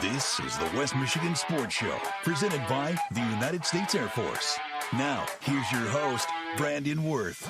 This is the West Michigan Sports Show, presented by the United States Air Force. Now, here's your host, Brandon Wirth.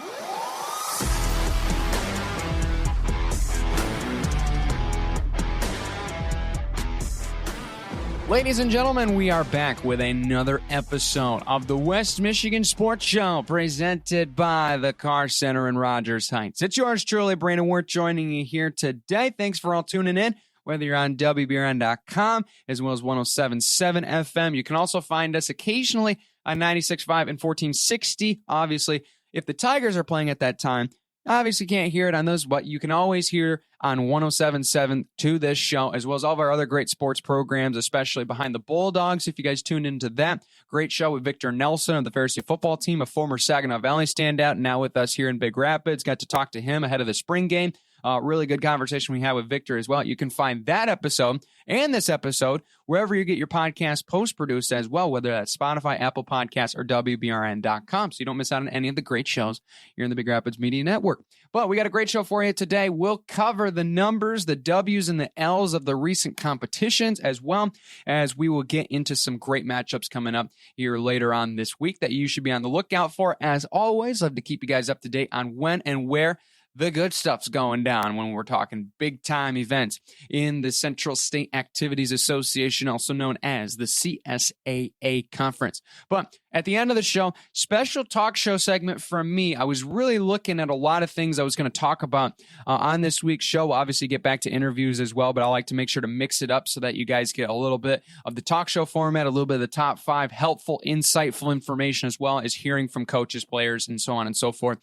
Ladies and gentlemen, we are back with another episode of the West Michigan Sports Show, presented by the Car Center in Rogers Heights. It's yours truly, Brandon Wirth, joining you here today. Thanks for all tuning in, whether you're on WBRN.com as well as 107.7 FM. You can also find us occasionally on 96.5 and 1460. Obviously, if the Tigers are playing at that time, obviously can't hear it on those, but you can always hear on 107.7 to this show, as well as all of our other great sports programs, especially Behind the Bulldogs. If you guys tuned into that, great show with Victor Nelson of the Pharisee football team, a former Saginaw Valley standout, now with us here in Big Rapids. Got to talk to him ahead of the spring game. Really good conversation we had with Victor as well. You can find that episode and this episode wherever you get your podcast post-produced as well, whether that's Spotify, Apple Podcasts, or WBRN.com, so you don't miss out on any of the great shows here in the Big Rapids Media Network. But we got a great show for you today. We'll cover the numbers, the W's and the L's of the recent competitions, as well as we will get into some great matchups coming up here later on this week that you should be on the lookout for. As always, love to keep you guys up to date on when and where the good stuff's going down when we're talking big-time events in the Central State Activities Association, also known as the CSAA Conference. But at the end of the show, special talk show segment from me. I was really looking at a lot of things I was going to talk about on this week's show. We'll obviously get back to interviews as well, but I like to make sure to mix it up so that you guys get a little bit of the talk show format, a little bit of the top 5 helpful, insightful information, as well as hearing from coaches, players, and so on and so forth.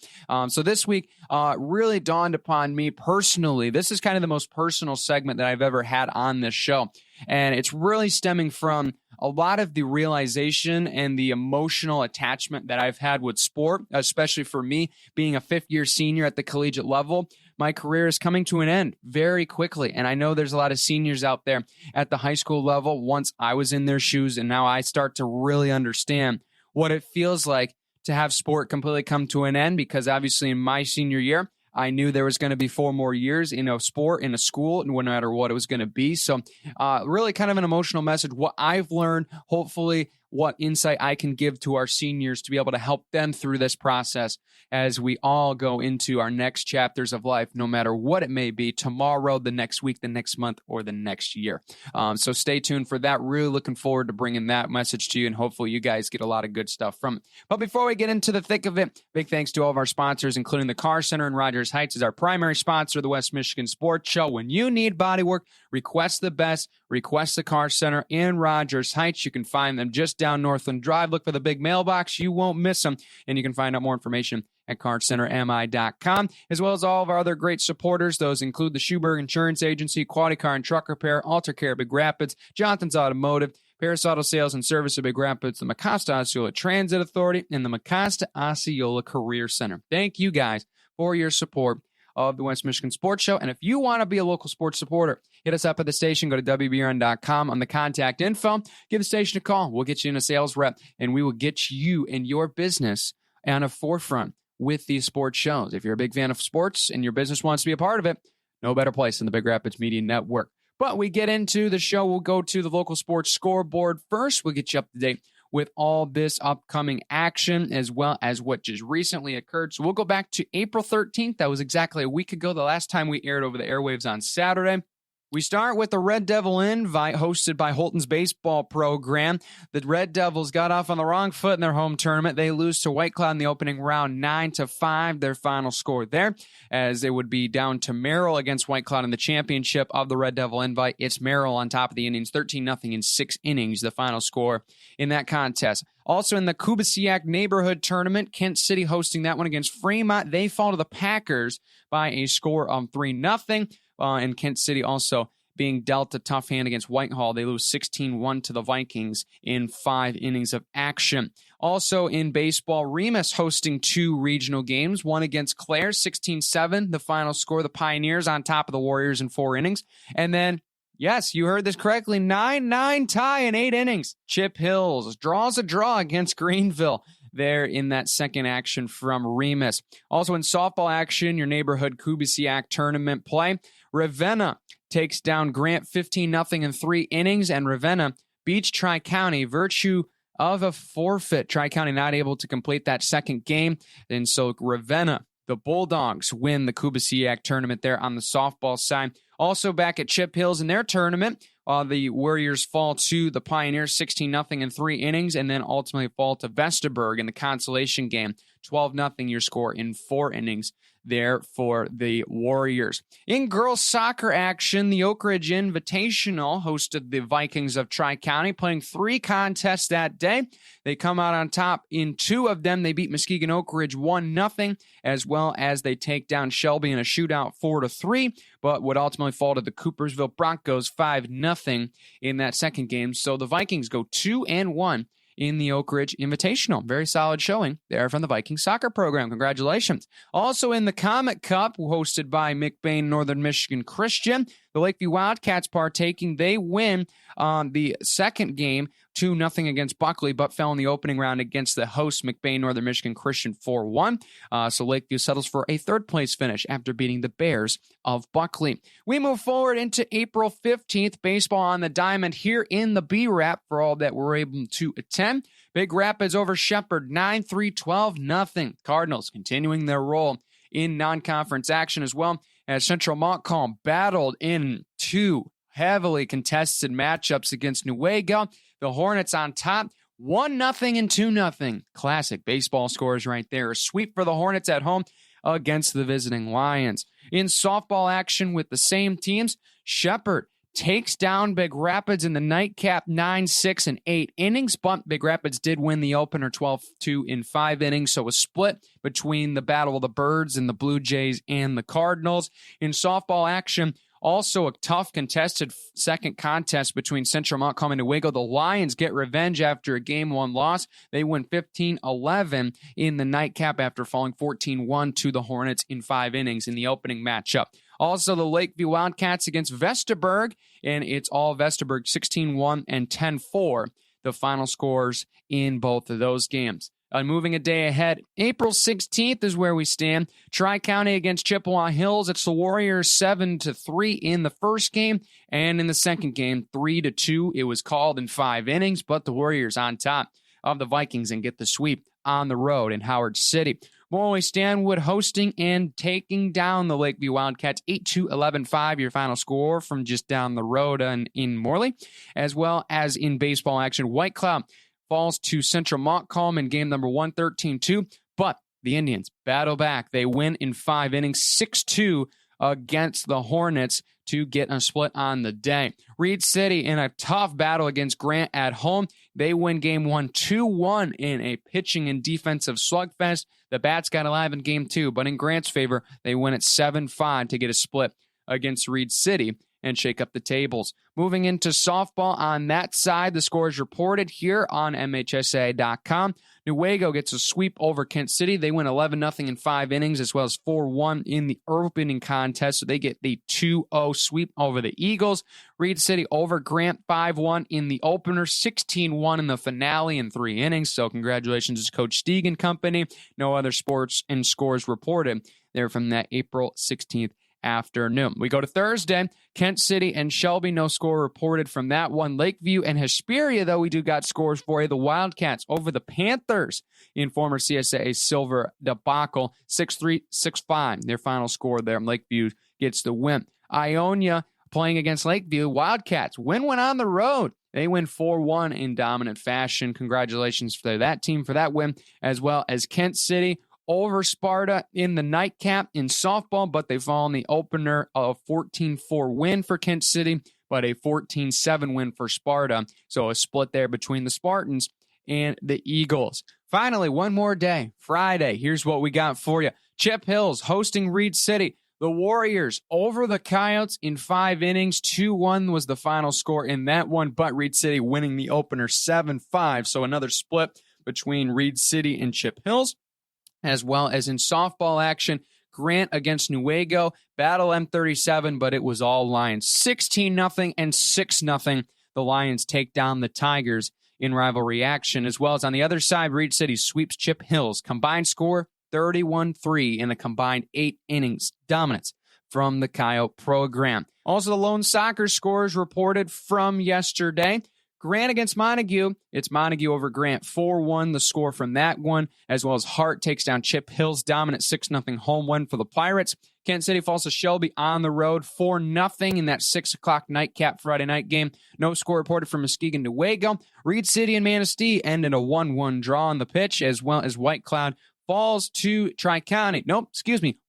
So this week, really dawned upon me personally. This is kind of the most personal segment that I've ever had on this show. And it's really stemming from a lot of the realization and the emotional attachment that I've had with sport, especially for me being a fifth-year senior at the collegiate level. My career is coming to an end very quickly. And I know there's a lot of seniors out there at the high school level. Once I was in their shoes, and now I start to really understand what it feels like to have sport completely come to an end, because obviously in my senior year, I knew there was going to be 4 more years in a sport, in a school, no matter what it was going to be. So really kind of an emotional message, what I've learned, hopefully what insight I can give to our seniors to be able to help them through this process as we all go into our next chapters of life, no matter what it may be, tomorrow, the next week, the next month, or the next year. So stay tuned for that. Really looking forward to bringing that message to you, and hopefully you guys get a lot of good stuff from it. But before we get into the thick of it, big thanks to all of our sponsors, including the Car Center in Rogers Heights is our primary sponsor of the West Michigan Sports Show. When you need bodywork, request the best, request the Car Center in Rogers Heights. You can find them just down Northland Drive. Look for the big mailbox. You won't miss them. And you can find out more information at carcentermi.com, as well as all of our other great supporters. Those include the Schuberg Insurance Agency, Quality Car and Truck Repair, Alter Care Big Rapids, Jonathan's Automotive, Paris Auto Sales and Service of Big Rapids, the Mecosta Osceola Transit Authority, and the Mecosta Osceola Career Center. Thank you guys for your support of the West Michigan Sports Show. And if you want to be a local sports supporter, hit us up at the station. Go to WBRN.com on the contact info. Give the station a call. We'll get you in a sales rep, and we will get you and your business on a forefront with these sports shows. If you're a big fan of sports and your business wants to be a part of it, no better place than the Big Rapids Media Network. But we get into the show. We'll go to the local sports scoreboard first. We'll get you up to date with all this upcoming action, as well as what just recently occurred. So we'll go back to April 13th. That was exactly a week ago, the last time we aired over the airwaves on Saturday. We start with the Red Devil Invite hosted by Holton's baseball program. The Red Devils got off on the wrong foot in their home tournament. They lose to White Cloud in the opening round 9-5, their final score there, as it would be down to Merrill against White Cloud in the championship of the Red Devil Invite. It's Merrill on top of the innings, 13-0 in 6 innings, the final score in that contest. Also in the Kubasiak Neighborhood Tournament, Kent City hosting that one against Fremont. They fall to the Packers by a score of 3-0. And Kent City also being dealt a tough hand against Whitehall. They lose 16-1 to the Vikings in 5 innings of action. Also in baseball, Remus hosting 2 regional games, one against Clare, 16-7, the final score. The Pioneers on top of the Warriors in 4 innings. And then, yes, you heard this correctly, 9-9 tie in 8 innings. Chip Hills draws a draw against Greenville. there in that second action from Remus. Also in softball action, your neighborhood Kubiak tournament play, Ravenna takes down Grant 15-0 in 3 innings, and Ravenna beats Tri-County virtue of a forfeit. Tri-County not able to complete that second game, and so Ravenna, the Bulldogs, win the Kubiak tournament there on the softball side. Also back at Chip Hills in their tournament, the Warriors fall to the Pioneers 16-0 in 3 innings, and then ultimately fall to Vesterberg in the consolation game. 12-0 your score in 4 innings there for the Warriors. In girls soccer action, the Oak Ridge Invitational hosted the Vikings of Tri-County, playing 3 contests that day. They come out on top in 2 of them. They beat Muskegon Oak Ridge 1-0, as well as they take down Shelby in a shootout 4-3, but would ultimately fall to the Coopersville Broncos 5-0 in that second game. So the Vikings go 2-1 in the Oak Ridge Invitational. Very solid showing there from the Viking soccer program. Congratulations. Also in the Comet Cup, hosted by McBain Northern Michigan Christian, the Lakeview Wildcats partaking. They win the second game 2-0 against Buckley, but fell in the opening round against the host McBain Northern Michigan Christian 4-1. So Lakeview settles for a third-place finish after beating the Bears of Buckley. We move forward into April 15th. Baseball on the diamond here in the B-Rap for all that were able to attend. Big Rapids over Shepherd 9-3, 12-0. Cardinals continuing their role in non-conference action as well, as Central Montcalm battled in 2 heavily contested matchups against Newaygo. The Hornets on top, 1-0 and 2-0. Classic baseball scores right there. A sweep for the Hornets at home against the visiting Lions. In softball action with the same teams, Shepherd takes down Big Rapids in the nightcap 9-6 in 8 innings, but Big Rapids did win the opener 12-2 in 5 innings, so a split between the Battle of the Birds and the Blue Jays and the Cardinals. In softball action, also a tough contested second contest between Central Montcalm and Newaygo. The Lions get revenge after a Game 1 loss. They win 15-11 in the nightcap after falling 14-1 to the Hornets in 5 innings in the opening matchup. Also, the Lakeview Wildcats against Vesterberg, and it's all Vesterberg 16-1 and 10-4, the final scores in both of those games. Moving a day ahead, April 16th is where we stand. Tri-County against Chippewa Hills. It's the Warriors 7-3 in the first game, and in the second game, 3-2. It was called in 5 innings, but the Warriors on top of the Vikings and get the sweep on the road in Howard City. Morley Stanwood hosting and taking down the Lakeview Wildcats 8-2, 11-5, your final score from just down the road in Morley. As well as in baseball action, White Cloud falls to Central Montcalm in game number 1, 13-2, but the Indians battle back. They win in 5 innings, 6-2 against the Hornets to get a split on the day. Reed City in a tough battle against Grant at home. They win game 1, 2-1 in a pitching and defensive slugfest. The Bats got alive in game 2, but in Grant's favor, they win at 7-5 to get a split against Reed City and shake up the tables. Moving into softball on that side, the scores reported here on MHSA.com. Newaygo gets a sweep over Kent City. They win 11-0 in 5 innings, as well as 4-1 in the opening contest. So they get the 2-0 sweep over the Eagles. Reed City over Grant 5-1 in the opener, 16-1 in the finale in 3 innings. So congratulations to Coach Stieg and company. No other sports and scores reported there from that April 16th afternoon. We go to Thursday, Kent City and Shelby, no score reported from that one. Lakeview and Hesperia, though, we do got scores for you. The Wildcats over the Panthers in former CSA Silver debacle, 6-3, 6-5, their final score there. Lakeview gets the win. Ionia playing against Lakeview. Wildcats win one on the road. They win 4-1 in dominant fashion. Congratulations for that team for that win, as well as Kent City over Sparta in the nightcap in softball, but they fall in the opener, a 14-4 win for Kent City, but a 14-7 win for Sparta. So a split there between the Spartans and the Eagles. Finally, one more day, Friday. Here's what we got for you. Chip Hills hosting Reed City. The Warriors over the Coyotes in 5 innings. 2-1 was the final score in that one, but Reed City winning the opener 7-5. So another split between Reed City and Chip Hills. As well as in softball action, Grant against Newaygo, battle M37, but it was all Lions. 16-0 and 6-0. The Lions take down the Tigers in rivalry action, as well as on the other side, Reed City sweeps Chip Hills. Combined score 31-3 in the combined 8 innings dominance from the Coyote program. Also, the lone soccer scores reported from yesterday. Grant against Montague. It's Montague over Grant 4-1, the score from that one, as well as Hart takes down Chip Hills, dominant 6-0 home win for the Pirates. Kansas City falls to Shelby on the road 4-0 in that 6 o'clock nightcap Friday night game. No score reported from Muskegon to Waco. Reed City and Manistee end in a 1-1 draw on the pitch, as well as White Cloud falls to Tri-County.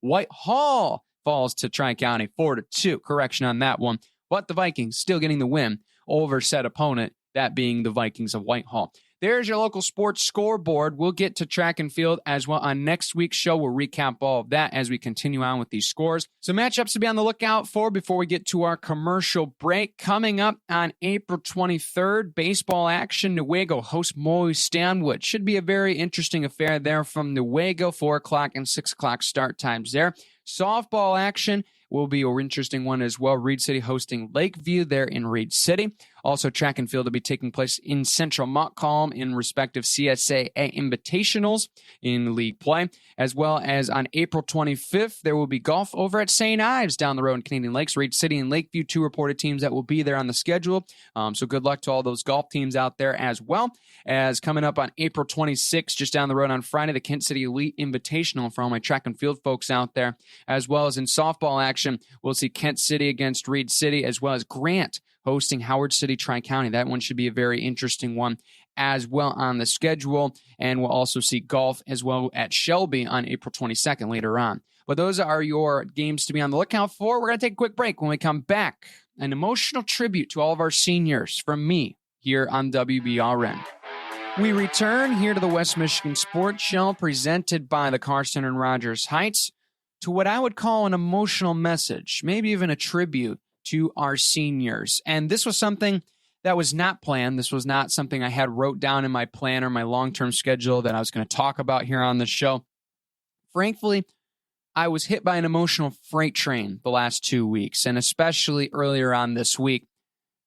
Whitehall falls to Tri-County 4-2. Correction on that one. But the Vikings still getting the win over said opponent, that being the Vikings of Whitehall. There's your local sports scoreboard. We'll get to track and field as well on next week's show. We'll recap all of that as we continue on with these scores. So matchups to be on the lookout for before we get to our commercial break. Coming up on April 23rd, baseball action. Newaygo hosts Moy Stanwood. Should be a very interesting affair there from Newaygo. 4 o'clock and 6 o'clock start times there. Softball action will be an interesting one as well. Reed City hosting Lakeview there in Reed City. Also, track and field will be taking place in Central Montcalm in respective CSAA Invitationals in league play, as well as on April 25th, there will be golf over at St. Ives down the road in Canadian Lakes. Reed City and Lakeview, 2 reported teams that will be there on the schedule. So good luck to all those golf teams out there as well. As coming up on April 26th, just down the road on Friday, the Kent City Elite Invitational for all my track and field folks out there, as well as in softball action, we'll see Kent City against Reed City, as well as Grant hosting Howard City Tri-County. That one should be a very interesting one as well on the schedule. And we'll also see golf as well at Shelby on April 22nd later on. But those are your games to be on the lookout for. We're going to take a quick break. When we come back, an emotional tribute to all of our seniors from me here on WBRN. We return here to the West Michigan Sports Show presented by the Car Center in Rogers Heights to what I would call an emotional message, maybe even a tribute to our seniors. And this was something that was not planned. This was not something I had wrote down in my plan or my long-term schedule that I was going to talk about here on the show. Frankly, I was hit by an emotional freight train the last 2 weeks, and especially earlier on this week,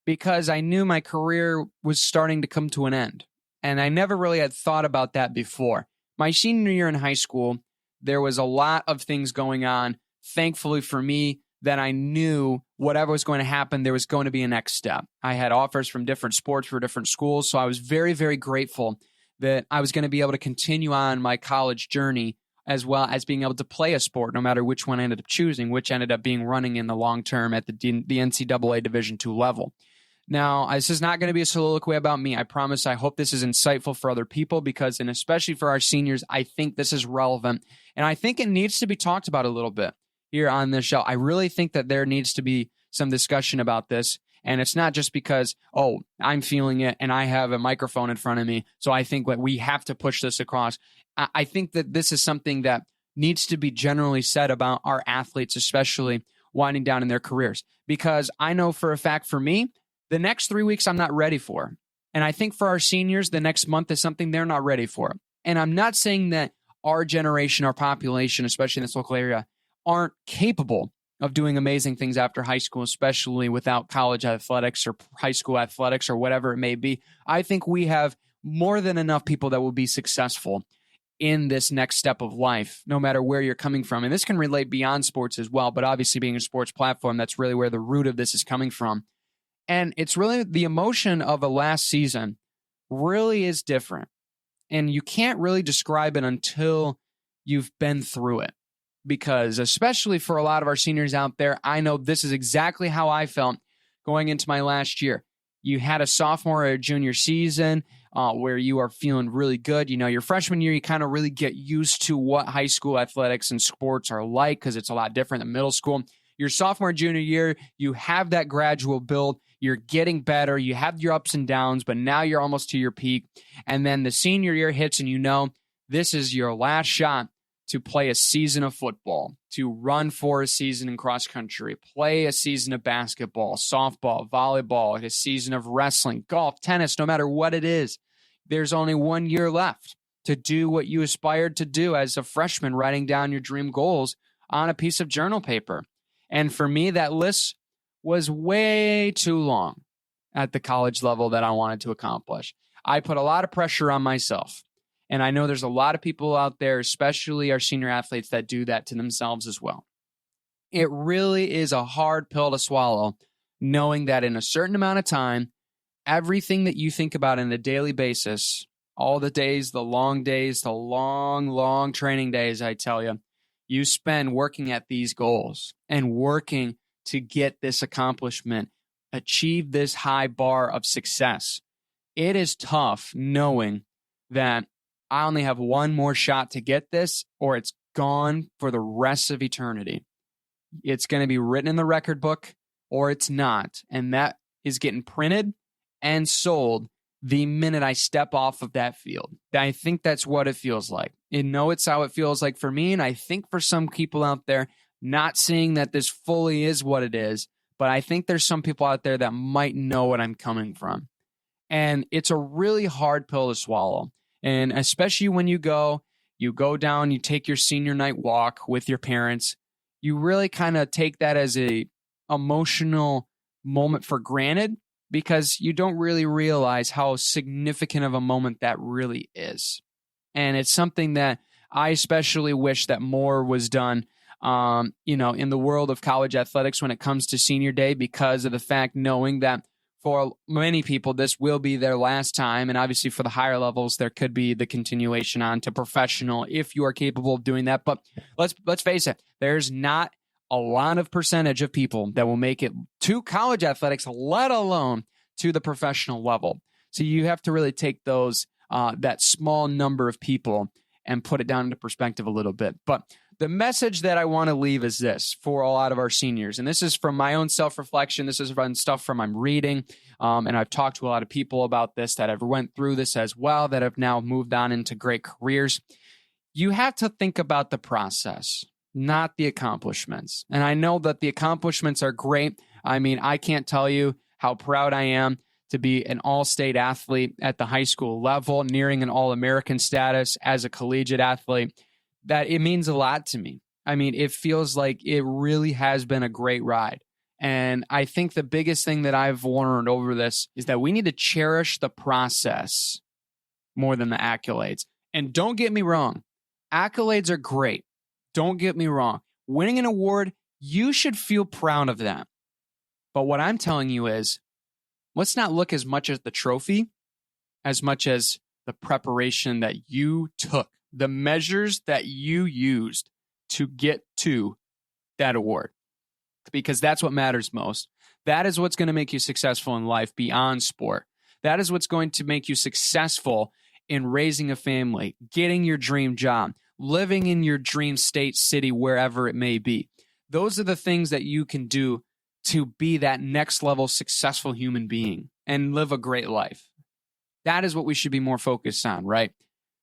because I knew my career was starting to come to an end. And I never really had thought about that before. My senior year in high school, there was a lot of things going on. Thankfully for me, that I knew whatever was going to happen, there was going to be a next step. I had offers from different sports for different schools, so I was very, very grateful that I was going to be able to continue on my college journey as well as being able to play a sport, no matter which one I ended up choosing, which ended up being running in the long term at the NCAA Division II level. Now, this is not going to be a soliloquy about me. I promise. I hope this is insightful for other people because, and especially for our seniors, I think this is relevant. And I think it needs to be talked about a little bit here on this show. I really think that there needs to be some discussion about this. And it's not just because, oh, I'm feeling it and I have a microphone in front of me, so I think that we have to push this across. I think that this is something that needs to be generally said about our athletes, especially winding down in their careers. Because I know for a fact for me, the next 3 weeks I'm not ready for. And I think for our seniors, the next month is something they're not ready for. And I'm not saying that our generation, our population, especially in this local area, aren't capable of doing amazing things after high school, especially without college athletics or high school athletics or whatever it may be. I think we have more than enough people that will be successful in this next step of life, no matter where you're coming from. And this can relate beyond sports as well, but obviously being a sports platform, that's really where the root of this is coming from. And it's really the emotion of a last season really is different. And you can't really describe it until you've been through it. Because especially for a lot of our seniors out there, I know this is exactly how I felt going into my last year. You had a sophomore or a junior season where you are feeling really good. You know, your freshman year, you kind of really get used to what high school athletics and sports are like because it's a lot different than middle school. Your sophomore, junior year, you have that gradual build. You're getting better. You have your ups and downs, but now you're almost to your peak. And then the senior year hits and you know this is your last shot to play a season of football, to run for a season in cross country, play a season of basketball, softball, volleyball, a season of wrestling, golf, tennis, no matter what it is. There's only 1 year left to do what you aspired to do as a freshman, writing down your dream goals on a piece of journal paper. And for me, that list was way too long at the college level that I wanted to accomplish. I put a lot of pressure on myself. And I know there's a lot of people out there, especially our senior athletes, that do that to themselves as well. It really is a hard pill to swallow, knowing that in a certain amount of time, everything that you think about on a daily basis, all the days, the long, long training days, I tell you, you spend working at these goals and working to get this accomplishment, achieve this high bar of success. It is tough knowing that I only have one more shot to get this, or it's gone for the rest of eternity. It's going to be written in the record book, or it's not. And that is getting printed and sold the minute I step off of that field. I think that's what it feels like. I know it's how it feels like for me, and I think for some people out there, not seeing that this fully is what it is, but I think there's some people out there that might know what I'm coming from. And it's a really hard pill to swallow. And especially when you go down, you take your senior night walk with your parents, you really kind of take that as a emotional moment for granted, because you don't really realize how significant of a moment that really is. And it's something that I especially wish that more was done, in the world of college athletics when it comes to senior day, because of the fact knowing that for many people, this will be their last time. And obviously for the higher levels, there could be the continuation on to professional if you are capable of doing that. But let's face it, there's not a lot of percentage of people that will make it to college athletics, let alone to the professional level. So you have to really take those, that small number of people and put it down into perspective a little bit. But the message that I want to leave is this for a lot of our seniors, and this is from my own self-reflection. This is from stuff from I'm reading, and I've talked to a lot of people about this that have went through this as well, that have now moved on into great careers. You have to think about the process, not the accomplishments. And I know that the accomplishments are great. I mean, I can't tell you how proud I am to be an all-state athlete at the high school level, nearing an all-American status as a collegiate athlete. That it means a lot to me. I mean, it feels like it really has been a great ride. And I think the biggest thing that I've learned over this is that we need to cherish the process more than the accolades. And don't get me wrong, accolades are great. Don't get me wrong. Winning an award, you should feel proud of that. But what I'm telling you is, let's not look as much at the trophy as much as the preparation that you took, the measures that you used to get to that award, because that's what matters most. That is what's going to make you successful in life beyond sport. That is what's going to make you successful in raising a family, getting your dream job, living in your dream state, city, wherever it may be. Those are the things that you can do to be that next level successful human being and live a great life. That is what we should be more focused on, right?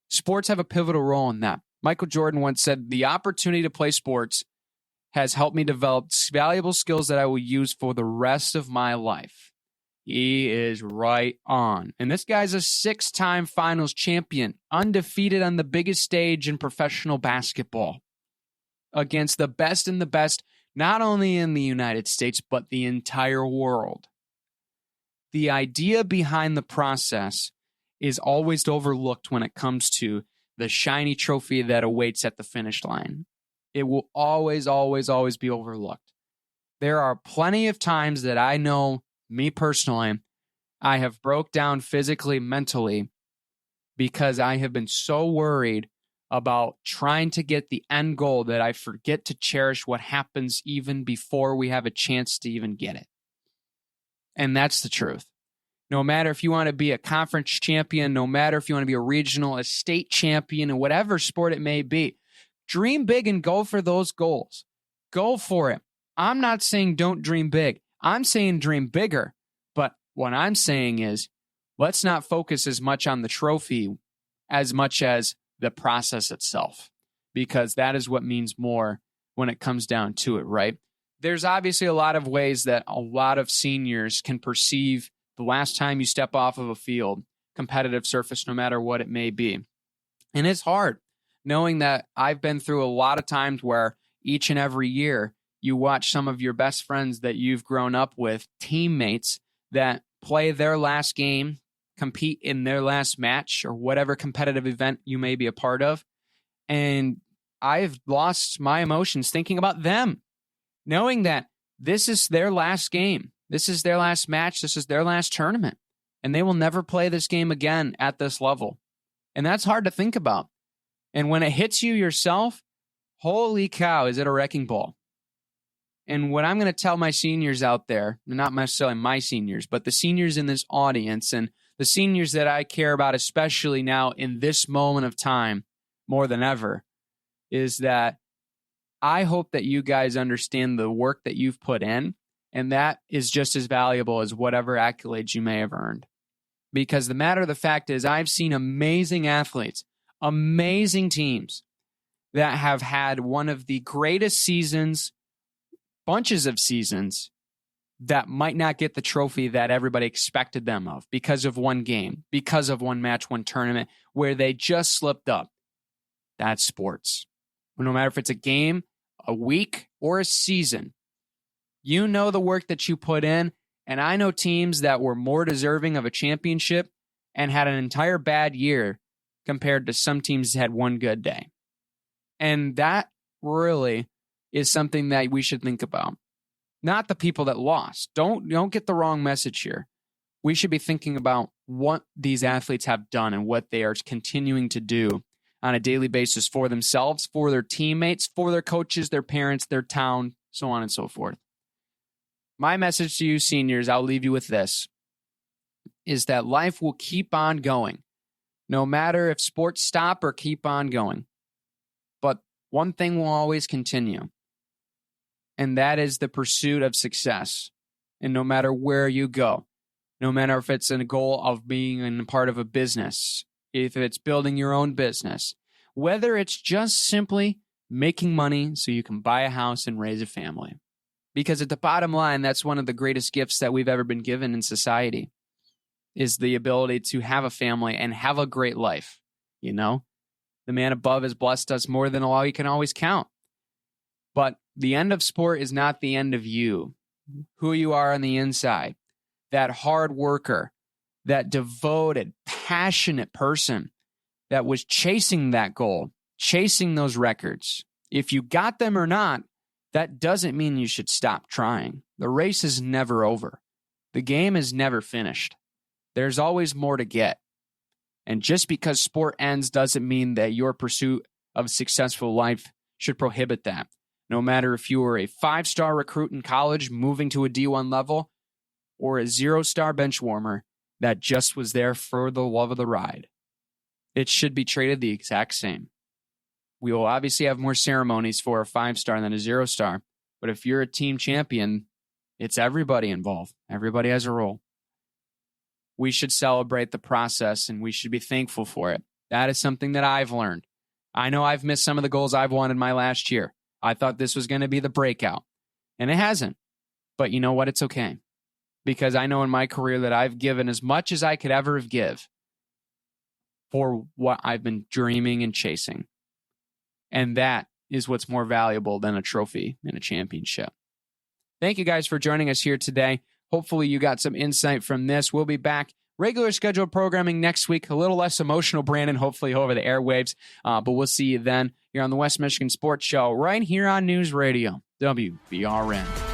Sports have a pivotal role in that. Michael Jordan once said, the opportunity to play sports has helped me develop valuable skills that I will use for the rest of my life. He is right on. And this guy's a 6-time finals champion, undefeated on the biggest stage in professional basketball against the best in the best, not only in the United States, but the entire world. The idea behind the process is always overlooked when it comes to the shiny trophy that awaits at the finish line. It will always, always, always be overlooked. There are plenty of times that I know, me personally, I have broke down physically, mentally, because I have been so worried about trying to get the end goal that I forget to cherish what happens even before we have a chance to even get it. And that's the truth. No matter if you want to be a conference champion, no matter if you want to be a regional, a state champion, in whatever sport it may be, dream big and go for those goals. Go for it. I'm not saying don't dream big. I'm saying dream bigger. But what I'm saying is, let's not focus as much on the trophy as much as the process itself, because that is what means more when it comes down to it, right? There's obviously a lot of ways that a lot of seniors can perceive the last time you step off of a field, competitive surface, no matter what it may be. And it's hard knowing that I've been through a lot of times where each and every year you watch some of your best friends that you've grown up with, teammates that play their last game compete in their last match or whatever competitive event you may be a part of. And I've lost my emotions thinking about them, knowing that this is their last game. This is their last match. This is their last tournament. And they will never play this game again at this level. And that's hard to think about. And when it hits you yourself, holy cow, is it a wrecking ball? And what I'm going to tell my seniors out there, not necessarily my seniors, but the seniors in this audience and the seniors that I care about, especially now in this moment of time more than ever, is that I hope that you guys understand the work that you've put in, and that is just as valuable as whatever accolades you may have earned. Because the matter of the fact is, I've seen amazing athletes, amazing teams that have had one of the greatest seasons, bunches of seasons, that might not get the trophy that everybody expected them of because of one game, because of one match, one tournament, where they just slipped up. That's sports. No matter if it's a game, a week, or a season, you know the work that you put in, and I know teams that were more deserving of a championship and had an entire bad year compared to some teams that had one good day. And that really is something that we should think about. Not the people that lost. Don't get the wrong message here. We should be thinking about what these athletes have done and what they are continuing to do on a daily basis for themselves, for their teammates, for their coaches, their parents, their town, so on and so forth. My message to you seniors, I'll leave you with this, is that life will keep on going, no matter if sports stop or keep on going. But one thing will always continue, and that is the pursuit of success. And no matter where you go, no matter if it's a goal of being a part of a business, if it's building your own business, whether it's just simply making money so you can buy a house and raise a family. Because at the bottom line, that's one of the greatest gifts that we've ever been given in society, is the ability to have a family and have a great life. You know, the man above has blessed us more than all you can always count. But the end of sport is not the end of you, who you are on the inside, that hard worker, that devoted, passionate person that was chasing that goal, chasing those records. If you got them or not, that doesn't mean you should stop trying. The race is never over. The game is never finished. There's always more to get. And just because sport ends doesn't mean that your pursuit of a successful life should prohibit that. No matter if you were a 5-star recruit in college moving to a D1 level or a 0-star bench warmer that just was there for the love of the ride, it should be treated the exact same. We will obviously have more ceremonies for a 5-star than a 0-star, but if you're a team champion, it's everybody involved. Everybody has a role. We should celebrate the process, and we should be thankful for it. That is something that I've learned. I know I've missed some of the goals I've wanted my last year. I thought this was going to be the breakout, and it hasn't. But you know what? It's okay, because I know in my career that I've given as much as I could ever give for what I've been dreaming and chasing. And that is what's more valuable than a trophy and a championship. Thank you guys for joining us here today. Hopefully you got some insight from this. We'll be back. Regular scheduled programming next week. A little less emotional, Brandon, hopefully over the airwaves. But we'll see you then here on the West Michigan Sports Show right here on News Radio, WBRN.